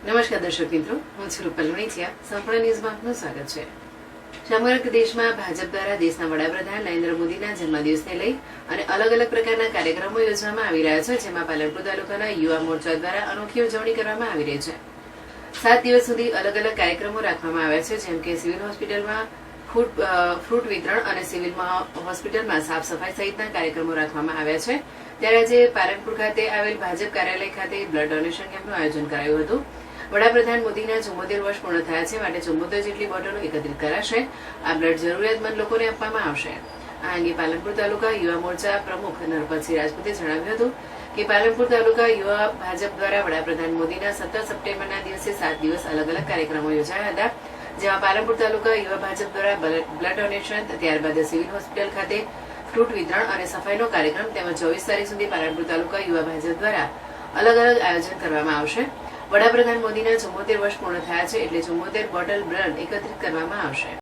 નમસ્કાર દર્શક મિત્રો, હું છું રૂપલ વણિચિયા. સંપૂર્ણ ન્યૂઝમાં આપનું સ્વાગત છે. સમગ્ર દેશમાં ભાજપ દ્વારા દેશના વડાપ્રધાન નરેન્દ્ર મોદીના જન્મદિવસને લઈ અને અલગ અલગ પ્રકારના કાર્યક્રમો યોજવામાં આવી રહ્યા છે, જેમાં પાલનપુર તાલુકાના યુવા મોરચા દ્વારા અનોખી ઉજવણી કરવામાં આવી રહી છે. 7 દિવસ સુધી અલગ અલગ કાર્યક્રમો રાખવામાં આવ્યા છે, જેમ કે સિવિલ હોસ્પિટલમાં ફ્રૂટ વિતરણ અને સિવિલ હોસ્પિટલમાં સાફ સફાઈ સહિતના કાર્યક્રમો રાખવામાં આવ્યા છે. ત્યારે આજે પાલનપુર ખાતે આવેલ ભાજપ કાર્યાલય ખાતે બ્લડ ડોનેશન કેમ્પનું આયોજન કરાયું હતું. વડાપ્રધાન મોદીના 74 વર્ષ પૂર્ણ થયા છે, માટે 74 જેટલી બોટલો એકત્રિત કરાશે. આ બ્લડ જરૂરિયાતમંદ લોકોને આપવામાં આવશે. આ અંગે પાલનપુર તાલુકા યુવા મોરચા પ્રમુખ નરપતસિંહ રાજપૂતે જણાવ્યું હતું કે પાલનપુર તાલુકા યુવા ભાજપ દ્વારા વડાપ્રધાન મોદીના 17 સપ્ટેમ્બરના દિવસે 7 દિવસ અલગ અલગ કાર્યક્રમો યોજાયા હતા, જેમાં પાલનપુર તાલુકા યુવા ભાજપ દ્વારા બ્લડ ડોનેશન, ત્યારબાદ સિવિલ હોસ્પિટલ ખાતે ફ્રૂટ વિતરણ અને સફાઈનો કાર્યક્રમ તેમજ 24 તારીખ સુધી પાલનપુર તાલુકા યુવા ભાજપ દ્વારા અલગ અલગ આયોજન કરવામાં આવશે. વડાપ્રધાન મોદીના 74 વર્ષ પૂર્ણ થયા છે, એટલે 74 બોટલ બ્લડ એકત્રિત કરવામાં આવશે.